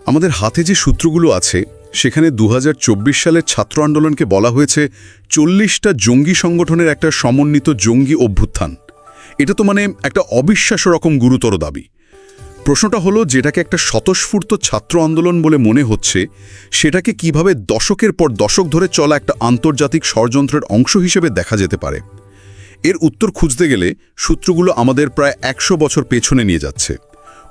আমাদের হাতে যে সূত্রগুলো আছে সেখানে ২০২৪ সালের ছাত্র আন্দোলনকে বলা হয়েছে ৪০টা জঙ্গি সংগঠনের একটা সমন্বিত জঙ্গি অভ্যুত্থান। এটা তো মানে একটা অবিশ্বাস্য রকম গুরুতর দাবি। প্রশ্নটা হলো, যেটাকে একটা স্বতঃস্ফূর্ত ছাত্র আন্দোলন বলে মনে হচ্ছে, সেটাকে কিভাবে দশকের পর দশক ধরে চলা একটা আন্তর্জাতিক ষড়যন্ত্রের অংশ হিসেবে দেখা যেতে পারে? এর উত্তর খুঁজতে গেলে সূত্রগুলো আমাদের প্রায় ১০০ বছর পেছনে নিয়ে যাচ্ছে,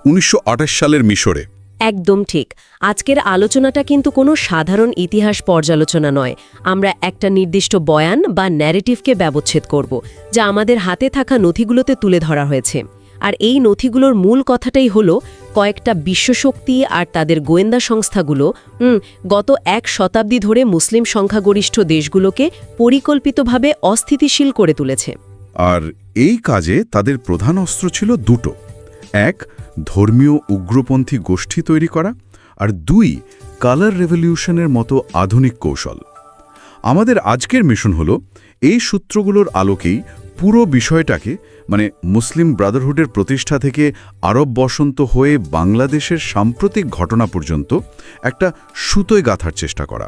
১৯২৮ সালের মিশরে। একদম ঠিক। আজকের আলোচনাটা কিন্তু কোনো সাধারণ ইতিহাস পর্যালোচনা নয়। আমরা একটা নির্দিষ্ট বয়ান বা ন্যারেটিভকে ব্যবচ্ছেদ করব, যা আমাদের হাতে থাকা নথিগুলোতে তুলে ধরা হয়েছে। আর এই নথিগুলোর মূল কথাটাই হলো, কয়েকটা বিশ্বশক্তি আর তাদের গোয়েন্দা সংস্থাগুলো গত ১ শতাব্দী ধরে মুসলিম সংখ্যাগরিষ্ঠ দেশগুলোকে পরিকল্পিতভাবে অস্থিতিশীল করে তুলেছে। আর এই কাজে তাদের প্রধান অস্ত্র ছিল দুটো: এক, ধর্মীয় উগ্রপন্থী গোষ্ঠী তৈরি করা, আর ২, কালার রেভলিউশনের মতো আধুনিক কৌশল। আমাদের আজকের মিশন হলো এই সূত্রগুলোর আলোকেই পুরো বিষয়টাকে, মানে মুসলিম ব্রাদারহুডের প্রতিষ্ঠা থেকে আরব বসন্ত হয়ে বাংলাদেশের সাম্প্রতিক ঘটনা পর্যন্ত একটা সুতোয় গাঁথার চেষ্টা করা।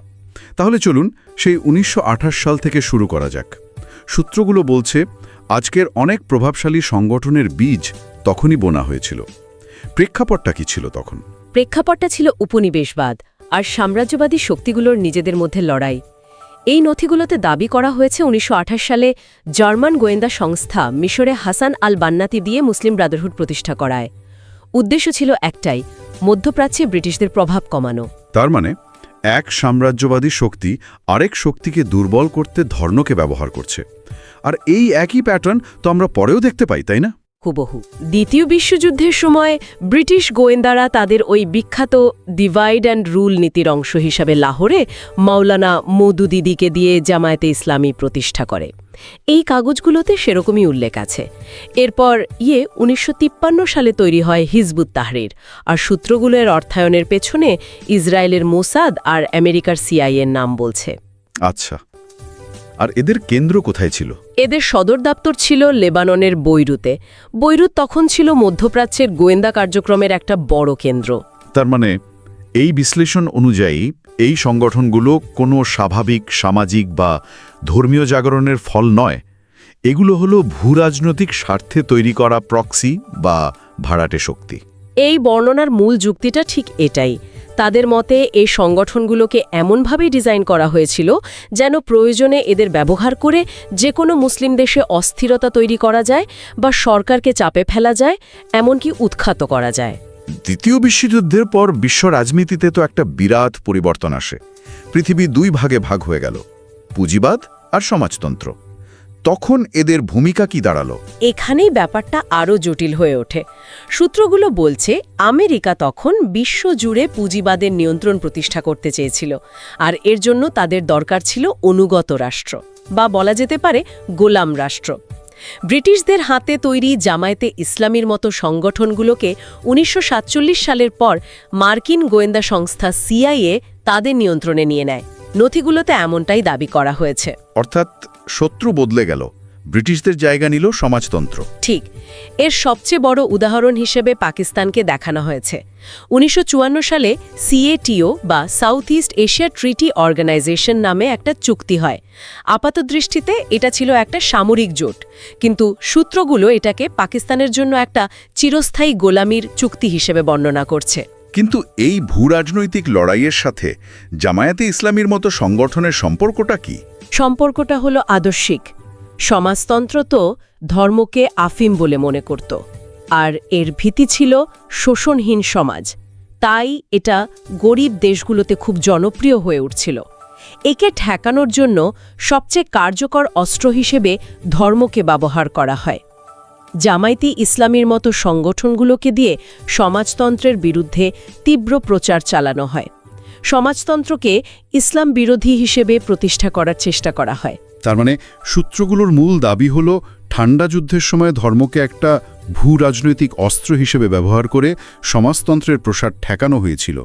তাহলে চলুন সেই ১৯২৮ সাল থেকে শুরু করা যাক। সূত্রগুলো বলছে, আজকের অনেক প্রভাবশালী সংগঠনের বীজ তখনই বোনা হয়েছিল। প্রেক্ষাপটটা কি ছিল তখন? প্রেক্ষাপটটা ছিল উপনিবেশবাদ আর সাম্রাজ্যবাদী শক্তিগুলোর নিজেদের মধ্যে লড়াই। এই নথিগুলোতে দাবি করা হয়েছে ১৯২৮ সালে জার্মান গোয়েন্দা সংস্থা মিশরে হাসান আল বান্নাতি দিয়ে মুসলিম ব্রাদারহুড প্রতিষ্ঠা করায়। উদ্দেশ্য ছিল একটাই, মধ্যপ্রাচ্যে ব্রিটিশদের প্রভাব কমানো। তার মানে এক সাম্রাজ্যবাদী শক্তি আরেক শক্তিকে দুর্বল করতে ধর্মকে ব্যবহার করছে। আর এই একই প্যাটার্ন তো আমরা পরেও দেখতে পাই, তাই না? হুবহু। দ্বিতীয় বিশ্বযুদ্ধের সময় ব্রিটিশ গোয়েন্দারা তাদের ওই বিখ্যাত ডিভাইড অ্যান্ড রুল নীতির অংশ হিসাবে লাহোরে মাওলানা মওদুদিকে দিয়ে জামায়াতে ইসলামী প্রতিষ্ঠা করে। এই কাগজগুলোতে সেরকমই উল্লেখ আছে। এরপর ১৯৫৩ সালে তৈরি হয় হিজবুত তাহরির, আর সূত্রগুলোর অর্থায়নের পেছনে ইসরায়েলের মোসাদ আর আমেরিকার সিআইএর নাম বলছে। আচ্ছা, আর এদের কেন্দ্র কোথায় ছিল? এদের সদর দপ্তর ছিল লেবাননের বৈরুতে। বৈরুত তখন ছিল মধ্যপ্রাচ্যের গোয়েন্দা কার্যক্রমের একটা বড় কেন্দ্র। তার মানে এই বিশ্লেষণ অনুযায়ী এই সংগঠনগুলো কোনো স্বাভাবিক সামাজিক বা ধর্মীয় জাগরণের ফল নয়। এগুলো হলো ভূরাজনৈতিক স্বার্থে তৈরি করা প্রক্সি বা ভাড়াটে শক্তি। এই বর্ণনার মূল যুক্তিটা ঠিক এটাই। তাদের মতে এই সংগঠনগুলোকে এমনভাবে ডিজাইন করা হয়েছিল যেন প্রয়োজনে এদের ব্যবহার করে যে কোনো মুসলিম দেশে অস্থিরতা তৈরি করা যায় বা সরকারকে চাপে ফেলা যায়, এমনকি উৎখাত করা যায়। দ্বিতীয় বিশ্বযুদ্ধের পর বিশ্ব রাজনীতিতে তো একটা বিরাট পরিবর্তন আসে। পৃথিবী ২ ভাগে ভাগ হয়ে গেল, পুঁজিবাদ আর সমাজতন্ত্র। তখন এদের ভূমিকা কি দাঁড়ালো? এখানেই ব্যাপারটা আরও জটিল হয়ে ওঠে। সূত্রগুলো বলছে, আমেরিকা তখন বিশ্বজুড়ে পুঁজিবাদের নিয়ন্ত্রণ প্রতিষ্ঠা করতে চেয়েছিল, আর এর জন্য তাদের দরকার ছিল অনুগত রাষ্ট্র, বা বলা যেতে পারে গোলাম রাষ্ট্র। ব্রিটিশদের হাতে তৈরি জামায়াতে ইসলামীর মতো সংগঠনগুলোকে ১৯৪৭ সালের পর মার্কিন গোয়েন্দা সংস্থা সিআইএ তাদের নিয়ন্ত্রণে নিয়ে নেয়। নথিগুলোতে এমনটাই দাবি করা হয়েছে। অর্থাৎ শত্রু বদলে গেল, ব্রিটিশদের জায়গা নিল সমাজতন্ত্র। ঠিক। এর সবচেয়ে বড় উদাহরণ হিসেবে পাকিস্তানকে দেখানো হয়েছে। ১৯৫৪ সালে সিএটিও বা south east Asia treaty organization নামে একটা চুক্তি হয়। আপাতদৃষ্টিতে এটা ছিল একটা সামরিক জোট, কিন্তু সূত্রগুলো এটাকে পাকিস্তানের জন্য একটা চিরস্থায়ী গোলামির চুক্তি হিসেবে বর্ণনা করছে। কিন্তু এই ভূরাজনৈতিক লড়াইয়ের সাথে জামায়াতে ইসলামীর মতো সংগঠনের সম্পর্কটা কি? সম্পর্কটা হলো আদর্শিক। সমাজতন্ত্র তো ধর্মকে আফিম বলে মনে করত, আর এর ভীতি ছিল শোষণহীন সমাজ। তাই এটা গরিব দেশগুলোতে খুব জনপ্রিয় হয়ে উঠছিল। একে ঠেকানোর জন্য সবচেয়ে কার্যকর অস্ত্র হিসেবে ধর্মকে ব্যবহার করা হয়। জামায়াতে ইসলামীর মতো সংগঠনগুলোকে দিয়ে সমাজতন্ত্রের বিরুদ্ধে তীব্র প্রচার চালানো হয়। সমাজতন্ত্রকে ইসলাম বিরোধী হিসেবে প্রতিষ্ঠা করার চেষ্টা করা হয়। তার মানে সূত্রগুলোর মূল দাবি হলো, ঠান্ডা যুদ্ধের সময় ধর্মকে একটা ভূরাজনৈতিক অস্ত্র হিসেবে ব্যবহার করে সমাজতন্ত্রের প্রসার ঠেকানো হয়েছিল,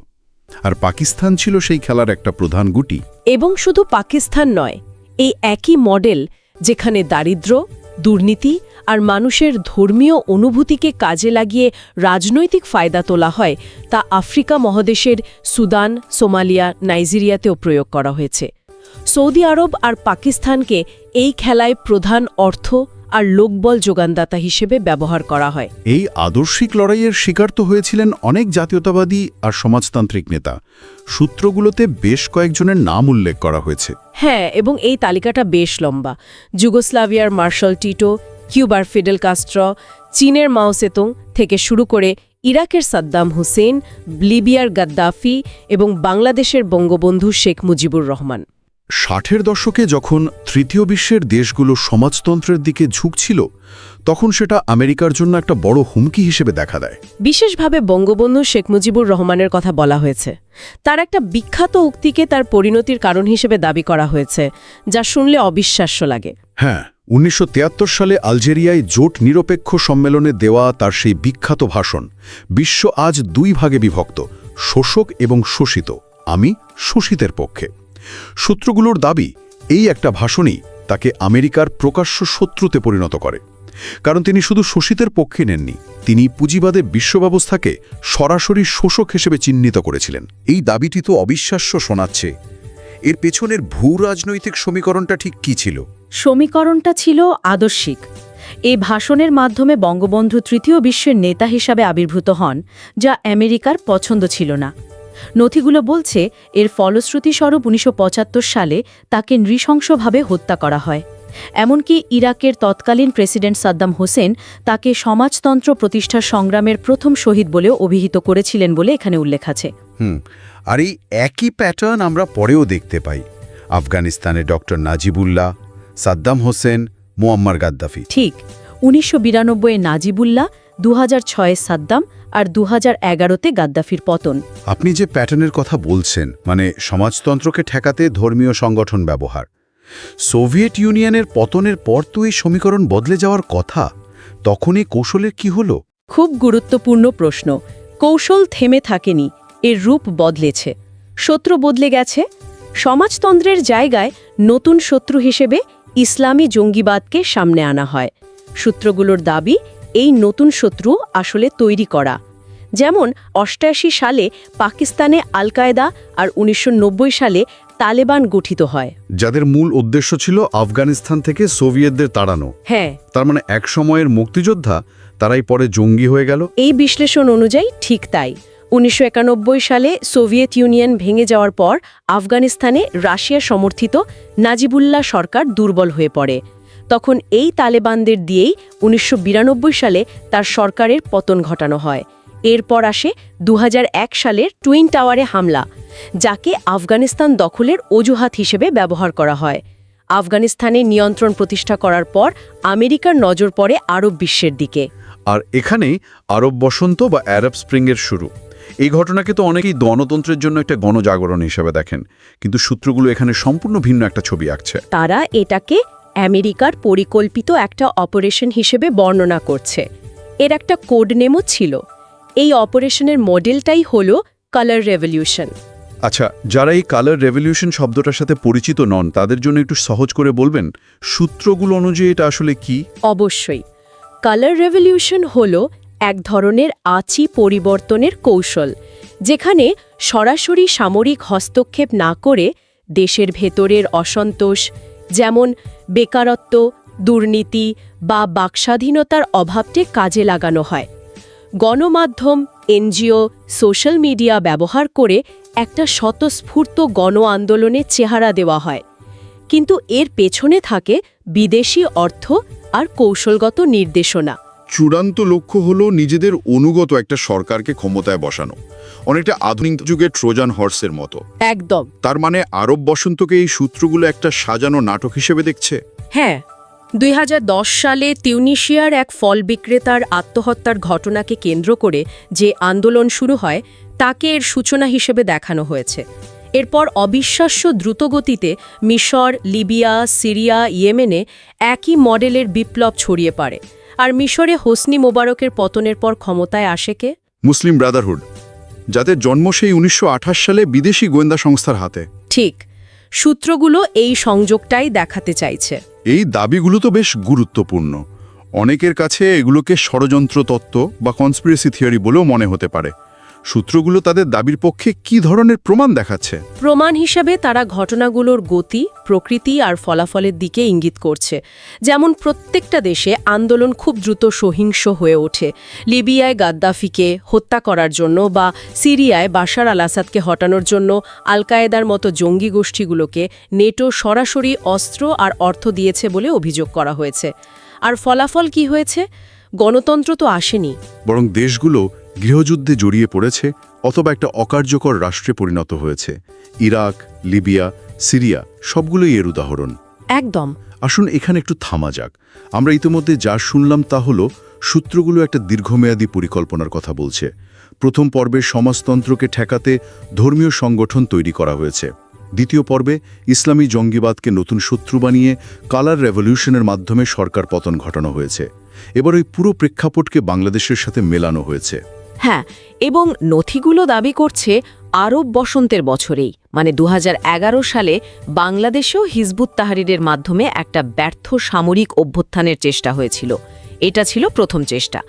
আর পাকিস্তান ছিল সেই খেলার একটা প্রধান গুটি। এবং শুধু পাকিস্তান নয়, এই একই মডেল, যেখানে দারিদ্র্য, দুর্নীতি আর মানুষের ধর্মীয় অনুভূতিকে কাজে লাগিয়ে রাজনৈতিক ফায়দা তোলা হয় তা আফ্রিকা মহাদেশের সুদান, সোমালিয়া, নাইজেরিয়াতেও প্রয়োগ করা হয়েছে। সৌদি আরব আর পাকিস্তানকে এই খেলায় প্রধান অর্থ আর লোকবল যোগানদাতা হিসেবে ব্যবহার করা হয়। এই আদর্শিক লড়াইয়ের শিকার তো হয়েছিলেন অনেক জাতীয়তাবাদী আর সমাজতান্ত্রিক নেতা। সূত্রগুলোতে বেশ কয়েকজনের নাম উল্লেখ করা হয়েছে। হ্যাঁ, এবং এই তালিকাটা বেশ লম্বা। যুগোস্লাভিয়ার মার্শাল টিটো, কিউবার ফিডেল কাস্ট্রো, চীনের মাও সেতুং থেকে শুরু করে ইরাকের সাদ্দাম হুসেন, লিবিয়ার গাদ্দাফি এবং বাংলাদেশের বঙ্গবন্ধু শেখ মুজিবুর রহমান। 60-এর দশকে যখন তৃতীয় বিশ্বের দেশগুলো সমাজতন্ত্রের দিকে ঝুঁকছিল, তখন সেটা আমেরিকার জন্য একটা বড় হুমকি হিসেবে দেখা দেয়। বিশেষভাবে বঙ্গবন্ধু শেখ মুজিবুর রহমানের কথা বলা হয়েছে। তার একটা বিখ্যাত উক্তিকে তার পরিণতির কারণ হিসেবে দাবি করা হয়েছে, যা শুনলে অবিশ্বাস্য লাগে। হ্যাঁ, 1973 সালে আলজেরিয়ায় জোট নিরপেক্ষ সম্মেলনে দেওয়া তার সেই বিখ্যাত ভাষণ। বিশ্ব আজ দুই ভাগে বিভক্ত, শোষক এবং শোষিত। আমি শোষিতের পক্ষে। সূত্রগুলোর দাবি, এই একটা ভাষণই তাকে আমেরিকার প্রকাশ্য শত্রুতে পরিণত করে। কারণ তিনি শুধু শোষিতের পক্ষে নেননি, তিনি পুঁজিবাদে বিশ্বব্যবস্থাকে সরাসরি শোষক হিসেবে চিহ্নিত করেছিলেন। এই দাবিটি তো অবিশ্বাস্য শোনাচ্ছে। এর পেছনের ভূ রাজনৈতিক সমীকরণটা ঠিক কী ছিল? সমীকরণটা ছিল আদর্শিক। এই ভাষণের মাধ্যমে বঙ্গবন্ধু তৃতীয় বিশ্বের নেতা হিসাবে আবির্ভূত হন, যা আমেরিকার পছন্দ ছিল না। নথিগুলো বলছে এর ফলশ্রুতিস্বরূপ 1975 সালে তাকে নৃশংসভাবে হত্যা করা হয়। এমনকি ইরাকের তৎকালীন প্রেসিডেন্ট সাদ্দাম হোসেন তাকে সমাজতন্ত্র প্রতিষ্ঠার সংগ্রামের প্রথম শহীদ বলেও অভিহিত করেছিলেন বলে এখানে উল্লেখ আছে। আর এই একই প্যাটার্ন আমরা পরেও দেখতে পাই। আফগানিস্তানে doctor Najibullah, Saddam Hossain, Muammar Gaddafi. ঠিক, 1992-এ নাজিবুল্লাহ, 2006-এ সাদ্দাম আর 2011-তে গাদ্দাফির পতন। আপনি যে প্যাটার্নের কথা বলছেন, মানে সমাজতন্ত্রকে ঠেকাতে ধর্মীয় সংগঠন ব্যবহার, সোভিয়েত ইউনিয়নের পতনের পর তো এই সমীকরণ বদলে যাওয়ার কথা। তখন এই কৌশলের কি হলো? খুব গুরুত্বপূর্ণ প্রশ্ন। কৌশল থেমে থাকেনি, এর রূপ বদলেছে। শত্রু বদলে গেছে। সমাজতন্ত্রের জায়গায় নতুন শত্রু হিসেবে ইসলামী জঙ্গিবাদকে সামনে আনা হয়। সূত্রগুলোর দাবি, এই নতুন শত্রু আসলে তৈরি করা। যেমন 88 সালে পাকিস্তানে আল কায়দা আর 1990 সালে তালেবান গঠিত হয়, যাদের মূল উদ্দেশ্য ছিল আফগানিস্তান থেকে সোভিয়েতদের তাড়ানো। হ্যাঁ, তার মানে এক সময়ের মুক্তিযোদ্ধা, তারাই পরে জঙ্গি হয়ে গেল। এই বিশ্লেষণ অনুযায়ী ঠিক তাই। 1991 সালে সোভিয়েত ইউনিয়ন ভেঙে যাওয়ার পর আফগানিস্তানে রাশিয়া সমর্থিত নাজিবুল্লাহ সরকার দুর্বল হয়ে পড়ে। তখন এই তালেবানদের দিয়েই 1992 সালে তার সরকারের পতন ঘটানো হয়। এরপর আসে 2001 সালের টুইন টাওয়ারে হামলা, যাকে আফগানিস্তান দখলের অজুহাত হিসেবে ব্যবহার করা হয়। আফগানিস্তানে নিয়ন্ত্রণ প্রতিষ্ঠা করার পর আমেরিকার নজর পড়ে আরব বিশ্বের দিকে। আর এখানেই আরব বসন্ত বা আরব স্প্রিংয়ের শুরু। এই ঘটনাকে তো অনেকেই গণতন্ত্রের জন্য একটা গণজাগরণ হিসেবে দেখেন, কিন্তু সূত্রগুলো এখানে সম্পূর্ণ ভিন্ন একটা ছবি আঁকছে। তারা এটাকে আমেরিকার পরিকল্পিত একটা অপারেশন হিসেবে বর্ণনা করছে। এর একটা কোড নেমও ছিল। এই অপারেশনের মডেলটাই হলো কালার রেভলিউশন। আচ্ছা, যারা এই কালার রেভলিউশন শব্দটার সাথে পরিচিত নন, তাদের জন্য একটু সহজ করে বলবেন সূত্রগুলো অনুযায়ী এটা আসলে কি? অবশ্যই। কালার রেভলিউশন হলো এক ধরনের আচি পরিবর্তনের কৌশল, যেখানে সরাসরি সামরিক হস্তক্ষেপ না করে দেশের ভেতরের অসন্তোষ, যেমন বেকারত্ব, দুর্নীতি বা বাকস্বাধীনতার অভাবকে কাজে লাগানো হয়। গণমাধ্যম, এনজিও, সোশ্যাল মিডিয়া ব্যবহার করে একটা স্বতঃস্ফূর্ত গণ আন্দোলনের চেহারা দেওয়া হয়। কিন্তু এর পেছনে থাকে বিদেশি অর্থ আর কৌশলগত নির্দেশনা। চূড়ান্ত লক্ষ্য হলো নিজেদের অনুগত একটা সরকারকে ক্ষমতায় বসানো, অনেকটা আধুনিক যুগের ট্রোজান হর্সের মতো। একদম। তার মানে আরব বসন্তকে এই সূত্রগুলো একটা সাজানো নাটক হিসেবে দেখছে। হ্যাঁ, 2010 সালে তিউনিশিয়ার এক ফল বিক্রেতার আত্মহত্যার ঘটনাকে কেন্দ্র করে যে আন্দোলন শুরু হয়, তাকে এর সূচনা হিসেবে দেখানো হয়েছে। এরপর অবিশ্বাস্য দ্রুতগতিতে মিশর, লিবিয়া, সিরিয়া, ইয়েমেনে একই মডেলের বিপ্লব ছড়িয়ে পড়ে। আর মিশরে হোসনি মোবারকের পতনের পর ক্ষমতায় আসে কে? মুসলিম ব্রাদারহুড, যাদের জন্ম সেই 1928 সালে বিদেশি গোয়েন্দা সংস্থার হাতে। ঠিক। সূত্রগুলো এই সংযোগটাই দেখাতে চাইছে। এই দাবিগুলো তো বেশ গুরুত্বপূর্ণ। অনেকের কাছে এগুলোকে ষড়যন্ত্র তত্ত্ব বা কনস্পিরেসি থিওরি বলেও মনে হতে পারে। সূত্রগুলো তাদের দাবির পক্ষে কি ধরনের প্রমাণ দেখাচ্ছে? প্রমাণ হিসাবে তারা ঘটনাগুলোর গতি, প্রকৃতি আর ফলাফলের দিকে ইঙ্গিত করছে। যেমন প্রত্যেকটা দেশে আন্দোলন খুব দ্রুত সহিংস হয়ে ওঠে। লিবিয়ায় গাদ্দাফিকে হত্যা করার জন্য বা সিরিয়ায় বাশার আল আসাদকে হটানোর জন্য আল কায়েদার মতো জঙ্গি গোষ্ঠীগুলোকে নেটো সরাসরি অস্ত্র আর অর্থ দিয়েছে বলে অভিযোগ করা হয়েছে। আর ফলাফল কি হয়েছে? গণতন্ত্র তো আসেনি, বরং দেশগুলো গৃহযুদ্ধে জড়িয়ে পড়েছে অথবা একটা অকার্যকর রাষ্ট্রে পরিণত হয়েছে। ইরাক, লিবিয়া, সিরিয়া সবগুলোই এর উদাহরণ। একদম। আসুন এখানে একটু থামা যাক। আমরা ইতিমধ্যে যা শুনলাম তা হলো সূত্রগুলো একটা দীর্ঘমেয়াদী পরিকল্পনার কথা বলছে। প্রথম পর্বে সমাজতন্ত্রকে ঠেকাতে ধর্মীয় সংগঠন তৈরি করা হয়েছে। দ্বিতীয় পর্বে ইসলামী জঙ্গিবাদকে নতুন শত্রু বানিয়ে কালার রেভলিউশনের মাধ্যমে সরকার পতন ঘটানো হয়েছে। এবার ওই পুরো প্রেক্ষাপটকে বাংলাদেশের সাথে মেলানো হয়েছে। হ্যাঁ, এবং নথিগুলো দাবি করছে আরব বসন্তের বছরেই, মানে 2011 সালে বাংলাদেশেও হিজবুত তাহরিরের মাধ্যমে একটা ব্যর্থ সামরিক অভ্যুত্থানের চেষ্টা হয়েছিল। এটা ছিল প্রথম চেষ্টা।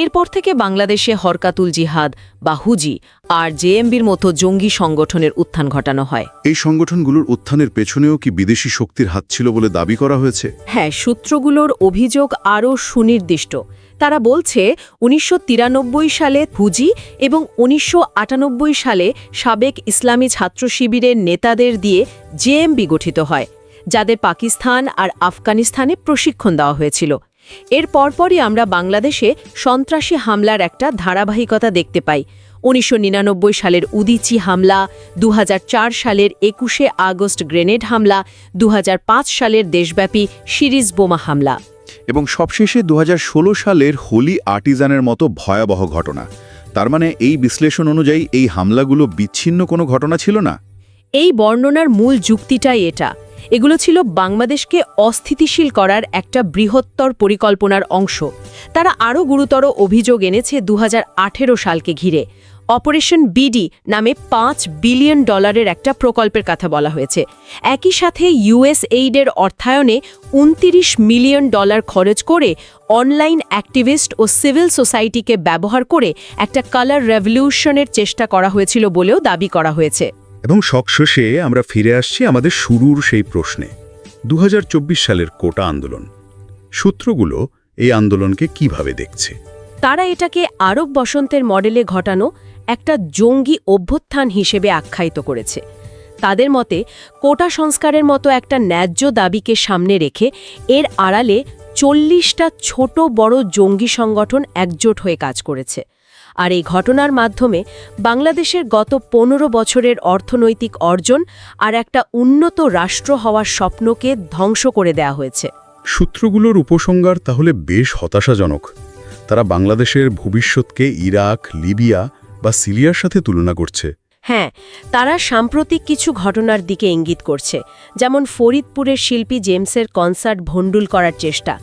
এরপর থেকে বাংলাদেশে হরকাতুল জিহাদ বা হুজি আর জেএমবির মতো জঙ্গি সংগঠনের উত্থান ঘটানো হয়। এই সংগঠনগুলোর উত্থানের পেছনেও কি বিদেশি শক্তির হাত ছিল বলে দাবি করা হয়েছে? হ্যাঁ, সূত্রগুলোর অভিযোগ আরও সুনির্দিষ্ট। তারা বলছে 1993 সালে হুজি এবং 1998 সালে সাবেক ইসলামী ছাত্র শিবিরের নেতাদের দিয়ে জেএমবি গঠিত হয়, যাদের পাকিস্তান আর আফগানিস্তানে প্রশিক্ষণ দেওয়া হয়েছিল। এর পরপরই আমরা বাংলাদেশে সন্ত্রাসী হামলার একটা ধারাবাহিকতা দেখতে পাই। 1999 সালের উদিচি হামলা, 2004 সালের 21শে আগস্ট গ্রেনেড হামলা, 2005 সালের দেশব্যাপী সিরিজ বোমা হামলা এবং সবশেষে 2016 সালের হোলি আর্টিজানের মতো ভয়াবহ ঘটনা। তার মানে এই বিশ্লেষণ অনুযায়ী এই হামলাগুলো বিচ্ছিন্ন কোনো ঘটনা ছিল না। এই বর্ণনার মূল যুক্তিটাই এটা। এগুলো ছিল বাংলাদেশকে অস্থিতিশীল করার একটা বৃহত্তর পরিকল্পনার অংশ। তারা আরও গুরুতর অভিযোগ এনেছে 2018 সালকে ঘিরে। অপারেশন বিডি নামে $5 বিলিয়ন একটা প্রকল্পের কথা বলা হয়েছে। একই সাথে ইউএসএইডের অর্থায়নে $29 মিলিয়ন খরচ করে অনলাইন অ্যাক্টিভিস্ট ও সিভিল সোসাইটিকে ব্যবহার করে একটা কালার রেভলিউশনের চেষ্টা করা হয়েছিল বলেও দাবি করা হয়েছে। এবং সবশেষে আমরা ফিরে আসছি আমাদের শুরুর সেই প্রশ্নে, 2024 সালের কোটা আন্দোলন। সূত্রগুলো এই আন্দোলনকে কিভাবে দেখছে? তারা এটাকে আরব বসন্তের মডেলে ঘটানো একটা জঙ্গি অভ্যুত্থান হিসেবে আখ্যায়িত করেছে। তাদের মতে কোটা সংস্কারের মতো একটা ন্যায্য দাবিকে সামনে রেখে এর আড়ালে 40টা ছোট বড় জঙ্গি সংগঠন একজোট হয়ে কাজ করেছে। আর এই ঘটনার মাধ্যমে বাংলাদেশের গত 15 বছরের অর্থনৈতিক অর্জন আর একটা উন্নত রাষ্ট্র হওয়ার স্বপ্নকে ধ্বংস করে দেয়া হয়েছে। সূত্রগুলোর উপসংহার তাহলে বেশ হতাশাজনক। তারা বাংলাদেশের ভবিষ্যৎকে ইরাক, লিবিয়া বা সিরিয়ার সাথে তুলনা করছে। হ্যাঁ, তারা সাম্প্রতিক কিছু ঘটনার দিকে ইঙ্গিত করছে, যেমন ফরিদপুরের শিল্পী জেমসের কনসার্ট ভণ্ডুল করার চেষ্টা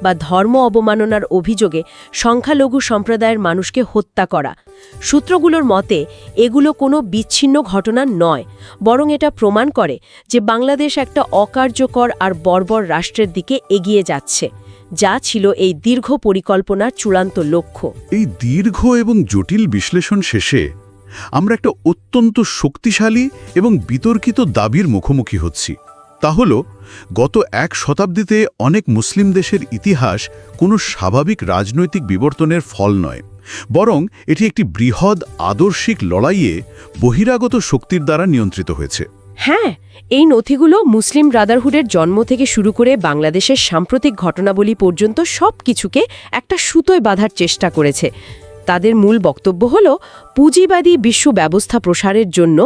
বা ধর্ম অবমাননার অভিযোগে সংখ্যালঘু সম্প্রদায়ের মানুষকে হত্যা করা। সূত্রগুলোর মতে এগুলো কোনো বিচ্ছিন্ন ঘটনা নয়, বরং এটা প্রমাণ করে যে বাংলাদেশ একটা অকার্যকর আর বর্বর রাষ্ট্রের দিকে এগিয়ে যাচ্ছে, যা ছিল এই দীর্ঘ পরিকল্পনার চূড়ান্ত লক্ষ্য। এই দীর্ঘ এবং জটিল বিশ্লেষণ শেষে আমরা একটা অত্যন্ত শক্তিশালী এবং বিতর্কিত দাবির মুখোমুখি হচ্ছি। তা হল, গত 1 শতাব্দীতে অনেক মুসলিম দেশের ইতিহাস কোনো স্বাভাবিক রাজনৈতিক বিবর্তনের ফল নয়, বরং এটি একটি বৃহৎ আদর্শিক লড়াইয়ে বহিরাগত শক্তির দ্বারা নিয়ন্ত্রিত হয়েছে। হ্যাঁ, এই নথিগুলো মুসলিম ব্রাদারহুডের জন্ম থেকে শুরু করে বাংলাদেশের সাম্প্রতিক ঘটনাবলী পর্যন্ত সব কিছুকে একটা সুতোয় বাঁধার চেষ্টা করেছে। তাদের মূল বক্তব্য হল, পুঁজিবাদী বিশ্ব ব্যবস্থা প্রসারের জন্য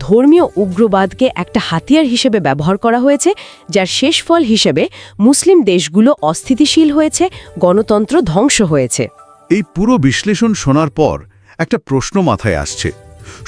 ধর্মীয় উগ্রবাদকে একটা হাতিয়ার হিসেবে ব্যবহার করা হয়েছে, যার শেষ ফল হিসেবে মুসলিম দেশগুলো অস্থিতিশীল হয়েছে, গণতন্ত্র ধ্বংস হয়েছে। এই পুরো বিশ্লেষণ শোনার পর একটা প্রশ্ন মাথায় আসছে,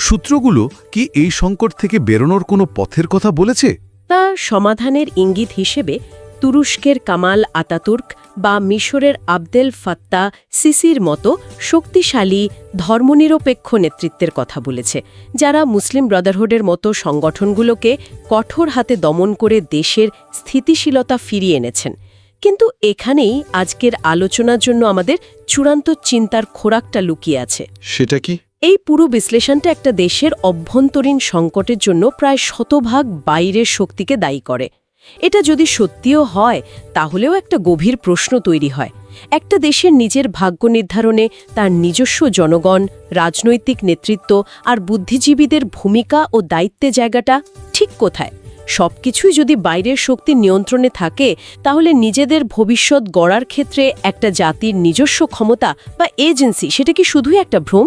সূত্রগুলো কি এই সংকট থেকে বেরোনোর কোনো পথের কথা বলেছে? তা সমাধানের ইঙ্গিত হিসেবে তুরস্কের কামাল আতাতুর্ক বা মিশরের আবদেল ফাত্তা সিসির মতো শক্তিশালী ধর্মনিরপেক্ষ নেতৃত্বের কথা বলেছে, যারা মুসলিম ব্রাদারহুডের মতো সংগঠনগুলোকে কঠোর হাতে দমন করে দেশের স্থিতিশীলতা ফিরিয়ে এনেছেন। কিন্তু এখানেই আজকের আলোচনার জন্য আমাদের চূড়ান্ত চিন্তার খোরাকটা লুকিয়ে আছে। সেটা কি? এই পুরো বিশ্লেষণটা একটা দেশের অভ্যন্তরীণ সংকটের জন্য প্রায় শতভাগ বাইরের শক্তিকে দায়ী করে। এটা যদি সত্যিও হয়, তাহলেও একটা গভীর প্রশ্ন তৈরি হয়। একটা দেশের নিজের ভাগ্য নির্ধারণে তার নিজস্ব জনগণ, রাজনৈতিক নেতৃত্ব আর বুদ্ধিজীবীদের ভূমিকা ও দায়িত্বের জায়গাটা ঠিক কোথায়? সবকিছুই যদি বাইরের শক্তির নিয়ন্ত্রণে থাকে, তাহলে নিজেদের ভবিষ্যৎ গড়ার ক্ষেত্রে একটা জাতির নিজস্ব ক্ষমতা বা এজেন্সি, সেটা কি শুধুই একটা ভ্রম?